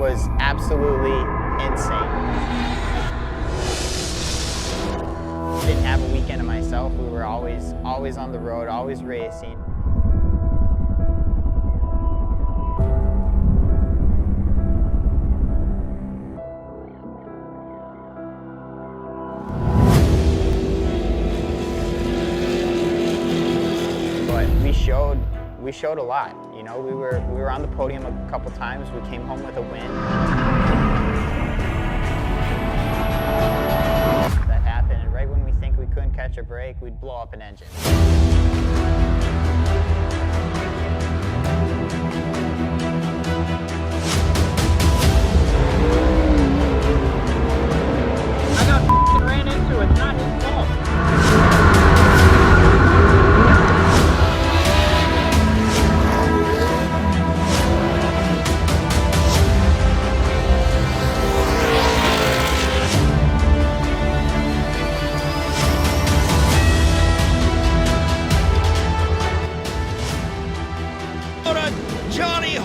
was absolutely insane. Didn't have a weekend to myself. We were always on the road, always racing. But we showed a lot. You know, we were on the podium a couple times. We came home with a win. That happened, and right when we think we couldn't catch a break, we'd blow up an engine. I got ran into it, not his fault.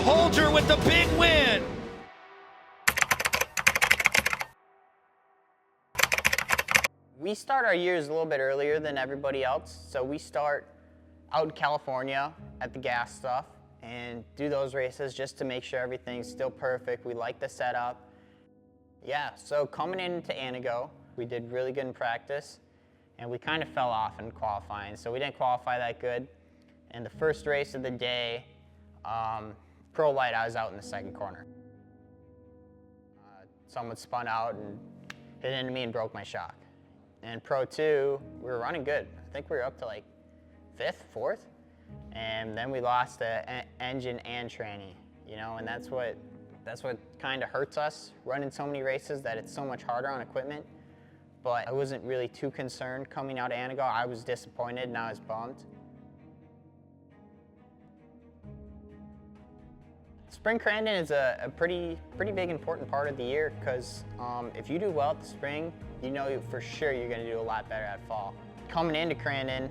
Holtger with the big win. We start our years a little bit earlier than everybody else, so we start out in California at the gas stuff and do those races just to make sure everything's still perfect. We like the setup. Yeah, so coming into Anago, we did really good in practice, and we kind of fell off in qualifying, so we didn't qualify that good. And the first race of the day, Pro Light, I was out in the second corner. Someone spun out and hit into me and broke my shock. And Pro 2, we were running good. I think we were up to like 5th, 4th. And then we lost the engine and tranny, you know, and that's what kind of hurts us running so many races, that it's so much harder on equipment. But I wasn't really too concerned coming out of Anago. I was disappointed and I was bummed. Spring Crandon is a pretty big important part of the year, because if you do well at the spring, you know for sure you're going to do a lot better at fall. Coming into Crandon,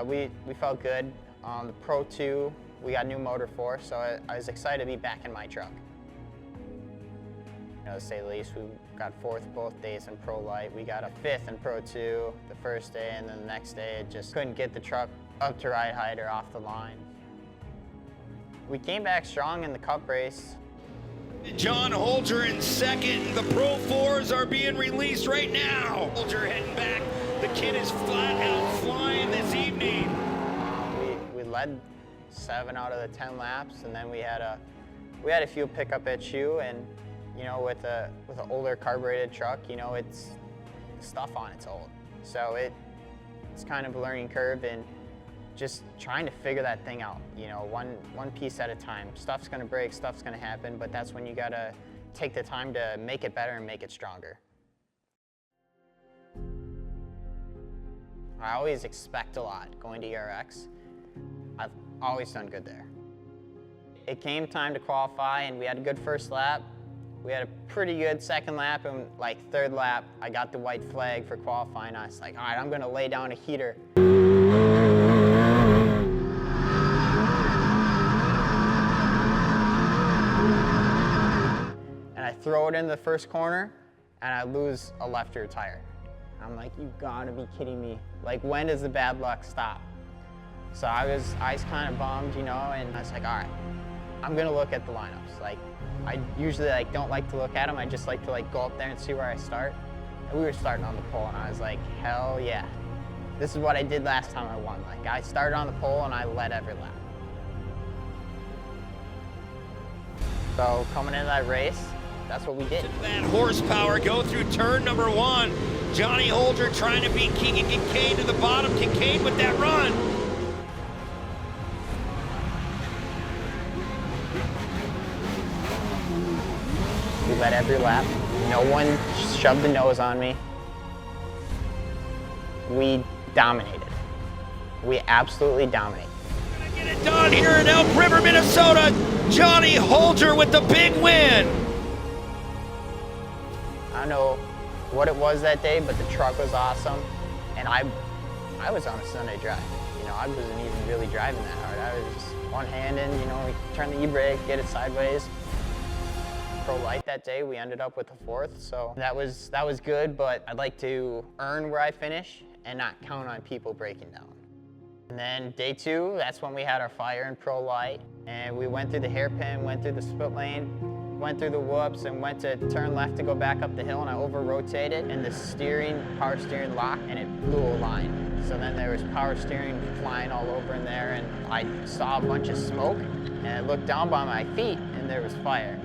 we felt good. The Pro 2, we got a new motor for, so I was excited to be back in my truck. You know, to say the least, we got 4th both days in Pro Light. We got a 5th in Pro 2 the first day, and then the next day it just couldn't get the truck up to ride height or off the line. We came back strong in the Cup race. John Holtger in second. The Pro 4s are being released right now. Holtger heading back. The kid is flat out flying this evening. We led 7 out of the 10 laps, and then we had a fuel pickup issue, and you know, with an older carbureted truck, you know, it's stuff on it's old, so it's kind of a learning curve, and just trying to figure that thing out, you know, one piece at a time. Stuff's gonna break, stuff's gonna happen, but that's when you gotta take the time to make it better and make it stronger. I always expect a lot going to ERX. I've always done good there. It came time to qualify, and we had a good first lap. We had a pretty good second lap, and like third lap, I got the white flag for qualifying. I was like, all right, I'm gonna lay down a heater. And I throw it in the first corner, and I lose a left rear tire. I'm like, you gotta be kidding me. Like, when does the bad luck stop? So I was kind of bummed, you know, and I was like, all right, I'm gonna look at the lineups. Like, I usually don't like to look at them. I just like to go up there and see where I start. And we were starting on the pole, and I was like, hell yeah. This is what I did last time I won. Like, I started on the pole and I led every lap. So coming into that race, that's what we did. That horsepower go through turn number 1. Johnny Holtger trying to beat Keegan Kincaid to the bottom. Kincaid with that run. We led every lap. No one shoved the nose on me. We dominated. We absolutely dominated. Gonna get it done here in Elk River, Minnesota. Johnny Holtger with the big win. I don't know what it was that day, but the truck was awesome. And I was on a Sunday drive. You know, I wasn't even really driving that hard. I was just one-handed, you know, turn the e-brake, get it sideways. pro light that day. We ended up with a 4th, so that was good, but I'd like to earn where I finish and not count on people breaking down. And then day 2, that's when we had our fire in pro light, and we went through the hairpin, went through the split lane, went through the whoops, and went to turn left to go back up the hill, and I over-rotated, and the power steering locked, and it blew a line. So then there was power steering flying all over in there, and I saw a bunch of smoke, and I looked down by my feet, and there was fire.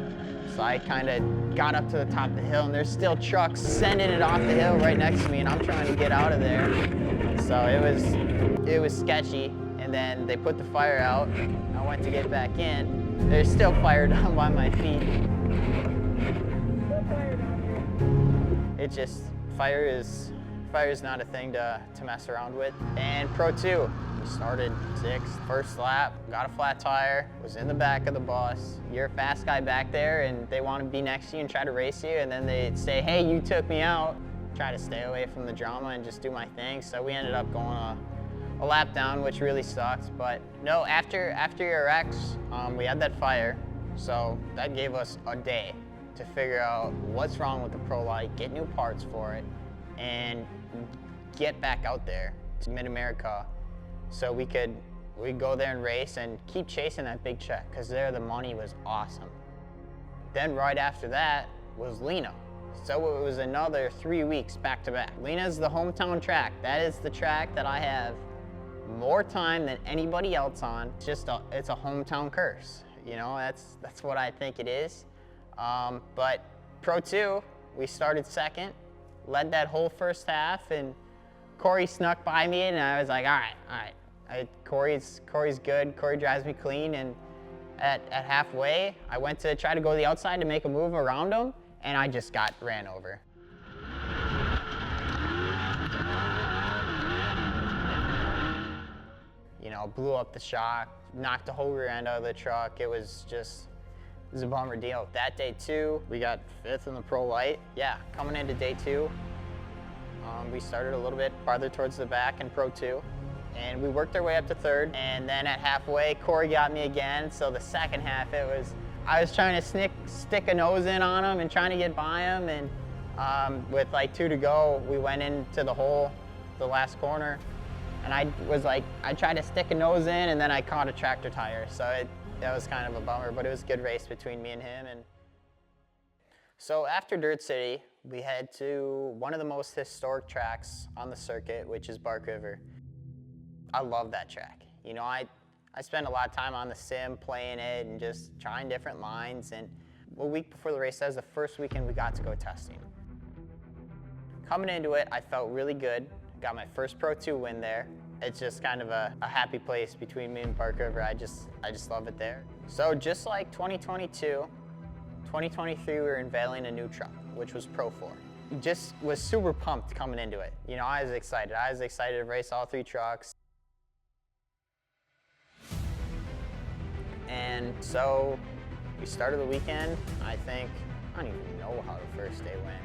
So I kind of got up to the top of the hill, and there's still trucks sending it off the hill right next to me, and I'm trying to get out of there. So it was sketchy, and then they put the fire out. I went to get back in. There's still fire down by my feet. It just, fire is not a thing to mess around with. And Pro 2, we started 6th, first lap, got a flat tire, was in the back of the bus. You're a fast guy back there, and they want to be next to you and try to race you, and then they say, hey, you took me out. Try to stay away from the drama and just do my thing. So we ended up going a lap down, which really sucked. But no, after your wrecks, we had that fire. So that gave us a day to figure out what's wrong with the Pro Light, get new parts for it, and get back out there to Mid-America so we could go there and race and keep chasing that big check, because there the money was awesome. Then right after that was Lena. So it was another 3 weeks back to back. Lena's the hometown track. That is the track that I have more time than anybody else on. It's a hometown curse. You know, that's what I think it is. But Pro 2, we started 2nd, led that whole first half, and Corey snuck by me, and I was like, all right. Corey's good. Corey drives me clean, and at halfway, I went to try to go to the outside to make a move around him, and I just got ran over. You know, blew up the shock, knocked the whole rear end out of the truck. It was a bummer deal. That day 2, we got 5th in the Pro Light. Yeah, coming into day 2, we started a little bit farther towards the back in Pro 2, and we worked our way up to 3rd. And then at halfway, Corey got me again. So the second half, I was trying to stick a nose in on him and trying to get by him, and with like 2 to go, we went into the hole, the last corner, and I tried to stick a nose in, and then I caught a tractor tire, so that was kind of a bummer, but it was a good race between me and him. And so after Dirt City, we head to one of the most historic tracks on the circuit, which is Elk River. I love that track. You know, I spent a lot of time on the sim playing it and just trying different lines, and a week before the race, that was the first weekend we got to go testing. Coming into it, I felt really good. Got my first Pro 2 win there. It's just kind of a happy place between me and Elk River. I just love it there. So just like 2022, 2023 we were unveiling a new truck, which was Pro 4. Just was super pumped coming into it. You know, I was excited. I was excited to race all 3 trucks. And so we started the weekend. I don't even know how the first day went.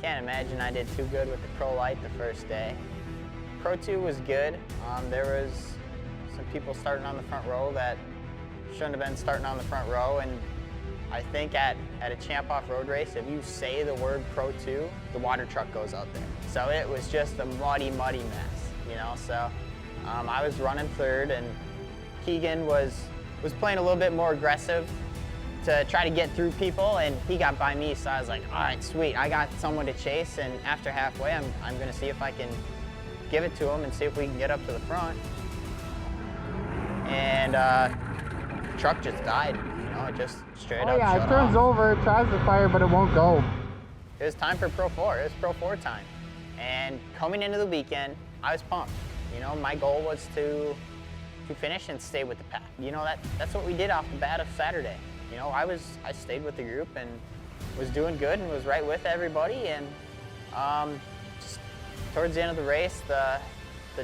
Can't imagine I did too good with the Pro Light the first day. Pro 2 was good. There was some people starting on the front row that shouldn't have been starting on the front row, and I think at a Champ Off road race, if you say the word Pro 2, the water truck goes out there. So it was just a muddy mess, you know. So I was running 3rd, and Keegan was playing a little bit more aggressive to try to get through people, and he got by me, so I was like, all right, sweet, I got someone to chase, and after halfway, I'm gonna see if I can give it to him and see if we can get up to the front. And the truck just died, you know, it just straight up yeah, shut it turns off. over, it tries to fire, but it won't go. It was time for Pro 4, it was Pro 4 time. And coming into the weekend, I was pumped. You know, my goal was to finish and stay with the pack. You know, that's what we did off the bat of Saturday. You know, I stayed with the group and was doing good and was right with everybody. And just towards the end of the race, the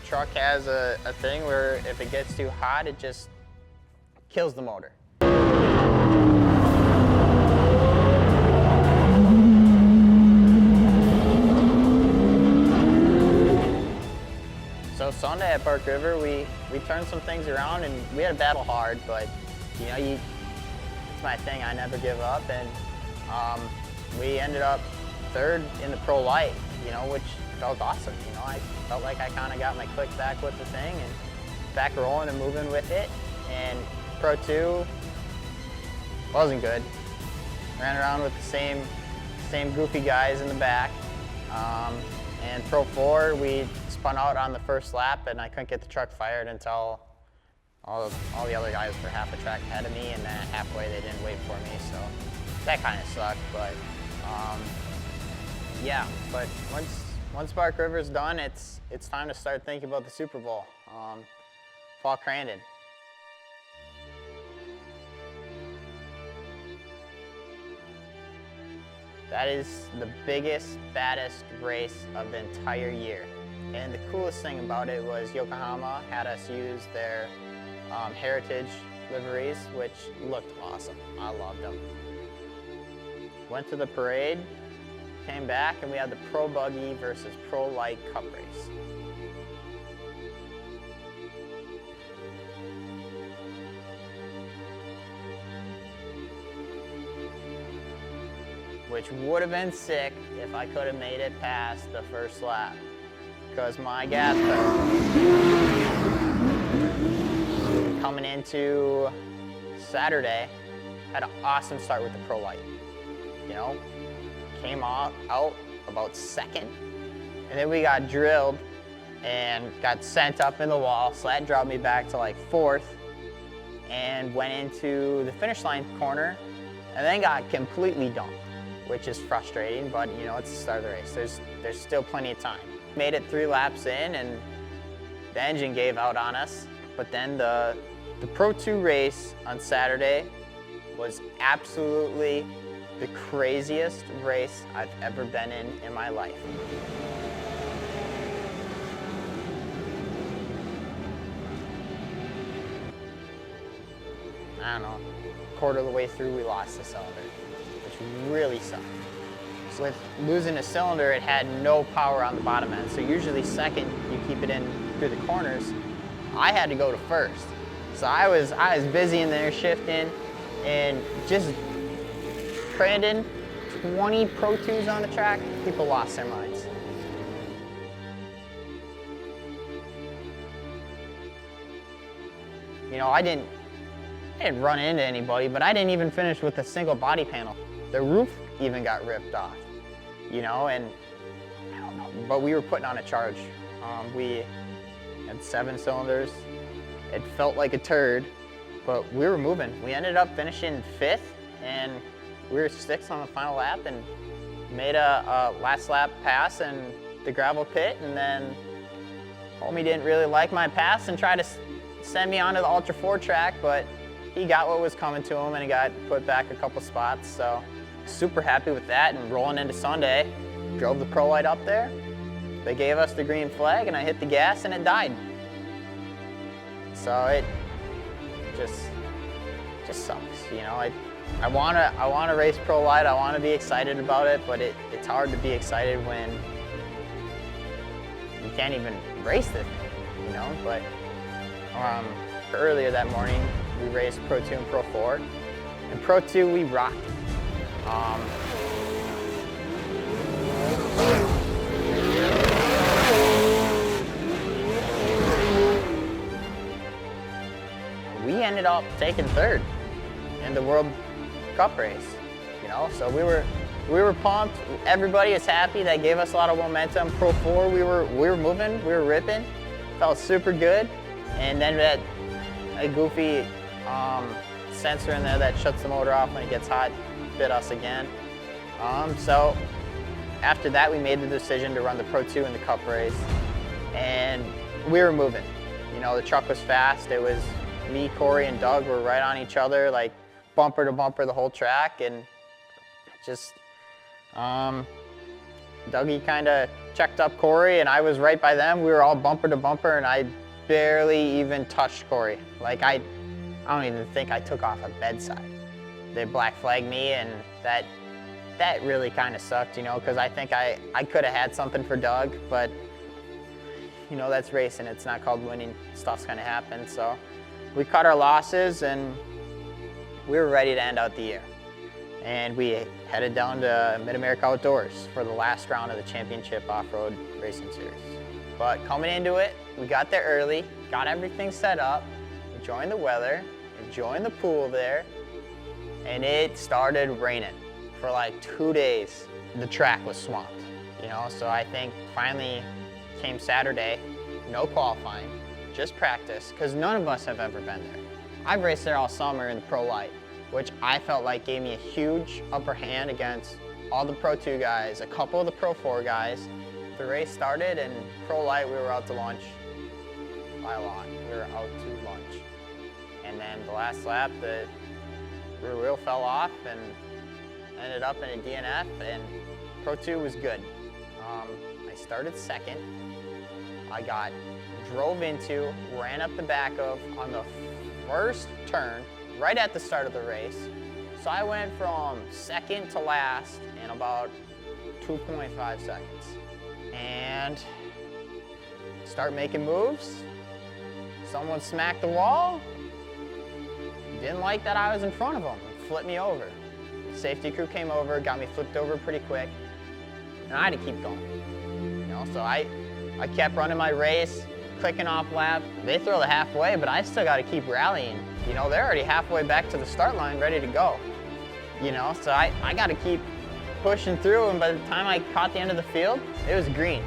truck has a thing where if it gets too hot, it just kills the motor. So Sunday at Elk River, we turned some things around, and we had to battle hard, but you know, it's my thing, I never give up, and We ended up third in the pro light, you know, which felt awesome. You know, I felt like I kind of got my click back with the thing and back rolling and moving with it. And pro 2 wasn't good. Ran around with the same goofy guys in the back. And pro 4, we spun out on the first lap, and I couldn't get the truck fired until all the other guys were half a track ahead of me, and then halfway they didn't wait for me, so that kind of sucked. But yeah, but once Elk River's done, it's time to start thinking about the Super Bowl. Fall Crandon. That is the biggest, baddest race of the entire year. And the coolest thing about it was Yokohama had us use their heritage liveries, which looked awesome. I loved them. Went to the parade, came back, and we had the Pro Buggy versus Pro Light Cup race. Which would have been sick if I could have made it past the first lap, because my gas pedal coming into Saturday had an awesome start with the Pro Light. You know, came out about second, and then we got drilled and got sent up in the wall, so that dropped me back to like fourth, and went into the finish line corner, and then got completely dumped, which is frustrating, but you know, it's the start of the race. There's still plenty of time. Made it 3 laps in, and the engine gave out on us. But then the Pro 2 race on Saturday was absolutely the craziest race I've ever been in my life. I don't know, quarter of the way through we lost the cylinder, which really sucked. So with losing a cylinder, it had no power on the bottom end. So usually second, you keep it in through the corners. I had to go to first. So I was busy in there shifting, and just Crandon, 20 Pro 2s on the track, people lost their minds. You know, I didn't run into anybody, but I didn't even finish with a single body panel. The roof even got ripped off, you know, and I don't know, but we were putting on a charge. We had 7 cylinders. It felt like a turd, but we were moving. We ended up finishing 5th, and we were 6th on the final lap, and made a last lap pass in the gravel pit, and then homie didn't really like my pass and tried to send me onto the Ultra 4 track, but he got what was coming to him, and he got put back a couple spots. So super happy with that, and rolling into Sunday, drove the Pro Light up there. They gave us the green flag, and I hit the gas, and it died. So it just sucks, you know. I wanna race Pro Light. I wanna be excited about it, but it's hard to be excited when you can't even race it, you know. But earlier that morning, we raced Pro 2 and Pro 4. In Pro 2, we rocked it. We ended up taking 3rd in the World Cup race, you know. So we were pumped. Everybody is happy. That gave us a lot of momentum. Pro 4, we were moving, we were ripping. Felt super good. And then that a goofy sensor in there that shuts the motor off when it gets hot bit us again. So after that, we made the decision to run the Pro 2 in the Cup race, and we were moving. You know, the truck was fast. It was me, Corey, and Doug were right on each other, like bumper to bumper the whole track, and just Dougie kind of checked up Corey, and I was right by them. We were all bumper to bumper, and I barely even touched Corey. Like I don't even think I took off a bedside. They black flagged me, and that really kind of sucked, you know, because I think I could have had something for Doug, but you know, that's racing. It's not called winning. Stuff's gonna happen. So we cut our losses, and we were ready to end out the year. and we headed down to Mid-America Outdoors for the last round of the championship off-road racing series. But coming into it, we got there early, got everything set up, enjoying the weather, enjoying the pool there, and it started raining for like 2 days. The track was swamped, you know, so I think finally came Saturday, no qualifying, just practice, because none of us have ever been there. I've raced there all summer in Pro Light, which I felt like gave me a huge upper hand against all the Pro 2 guys, a couple of the Pro 4 guys. The race started, and Pro Light, we were out to lunch by a lot. We were out to lunch. And then the last lap, the rear wheel fell off and ended up in a DNF, and Pro 2 was good. I started second. I got drove into, ran up the back of on the first turn, right at the start of the race. So I went from second to last in about 2.5 seconds. And start making moves. Someone smacked the wall. Didn't like that I was in front of them, flipped me over. Safety crew came over, got me flipped over pretty quick, and I had to keep going. You know, so I kept running my race, clicking off laps. They throw the halfway, but I still got to keep rallying. You know, they're already halfway back to the start line, ready to go. You know, so I got to keep pushing through, and by the time I caught the end of the field, it was green.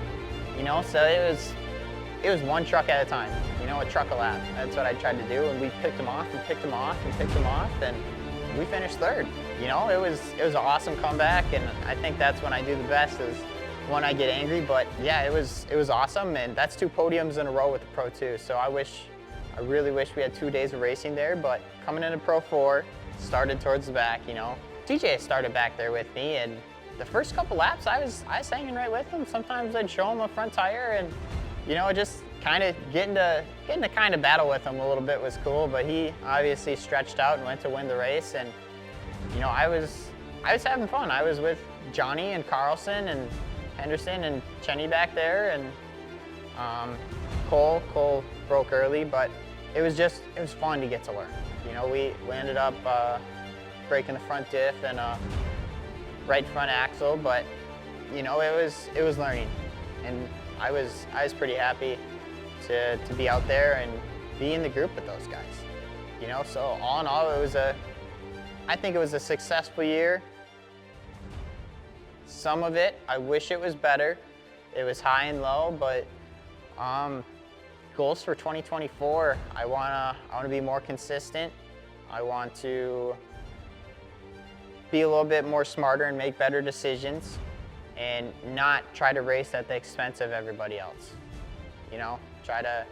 You know, so it was one truck at a time. You know, a truck a lap. That's what I tried to do, and we picked them off and picked them off and picked them off, and we finished third. You know, it was an awesome comeback, and I think that's when I do the best, is when I get angry. But yeah, it was awesome, and that's 2 podiums in a row with the Pro 2. So I really wish we had 2 days of racing there. But coming into Pro 4, started towards the back. You know, TJ started back there with me, and the first couple laps I was hanging right with him. Sometimes I'd show him a front tire, and you know, just kind of getting to kind of battle with him a little bit was cool. But he obviously stretched out and went to win the race, and you know, I was having fun. I was with Johnny and Carlson and Henderson and Chenny back there, and Cole broke early, but it was fun to get to learn. You know, we ended up breaking the front diff and right front axle, but you know, it was learning, and I was pretty happy to be out there and be in the group with those guys. You know, so all in all, I think it was a successful year. Some of it, I wish it was better. It was high and low, but goals for 2024, I wanna be more consistent. I want to be a little bit more smarter and make better decisions, and not try to race at the expense of everybody else. You know, try to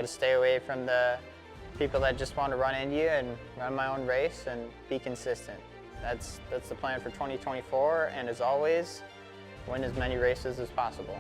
stay away from the people that just want to run into you, and run my own race and be consistent. That's the plan for 2024, and as always, win as many races as possible.